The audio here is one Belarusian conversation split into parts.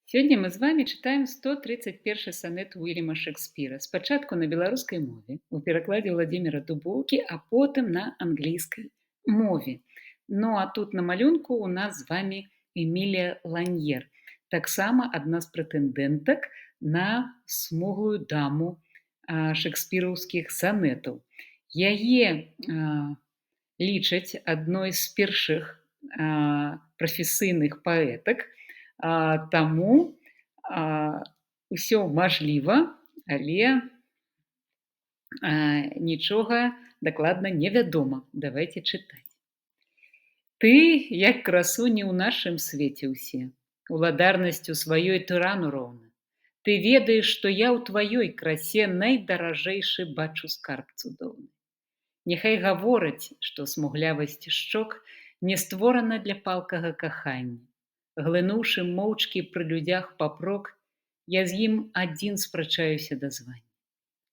Сёння мы з вамі чытаем 131 санет Уільяма Шекспіра. Спачатку на беларускай мове у перакладзе Владзіміра Дубоўкі, а потым на англійскай мове. Ну а тут на малюнку у нас з вамі Эмілія Ланьер. Таксама адна з прэтэндэнтак на смуглую даму шекспіраўскіх санетаў. Яе лічаць адной з першых прафесійных паэтак, таму ўсё мажліва, але нічога дакладна невядома. Давайце чытаць. Ты, як красуні ў нашым свеце ўсе, уладарнасцю сваёй тырану роўна. Ты ведаеш, што я ў тваёй красе найдаражэйшы бачу скарб цудоўны. Няхай гавораць, што смуглявасць шчок не створана для палкага кахання. Глынуўшы моўчкі пры людзях папрок, я з ім адзін спрачаюся да звання.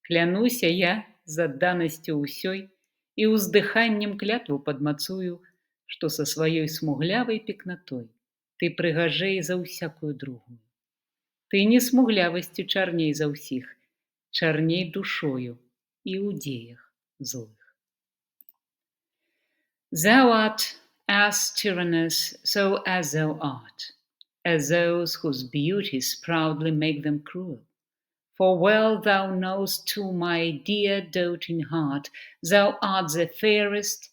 Клянуся я з адданасцю ўсёй і ўздыханнем клятву падмацую, што са сваёй смуглявай пекнатой ты прыгажэй за ўсякую другую. Ты не смуглявасцю чарней за ўсіх, чарней душою і ў дзеях злых. Thou art as tyrannous, so as thou art, as those whose beauties proudly make them cruel. For well thou know'st to my dear doting heart, thou art the fairest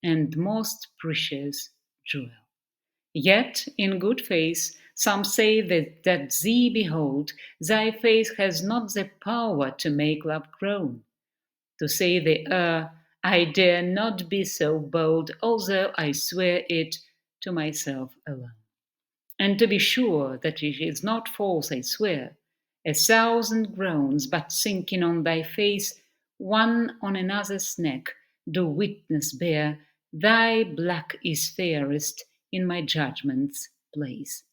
and most precious jewel. Yet, in good faith, some say that thee behold, thy face has not the power to make love groan. To say they err, I dare not be so bold, although I swear it to myself alone. And to be sure that it is not false, I swear, 1,000 groans, but sinking on thy face, one on another's neck, do witness bear, thy black is fairest in my judgment's place.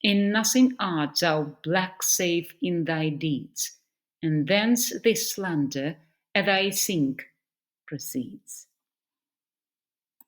In nothing art thou black save in thy deeds, and thence this slander, as I think, proceeds.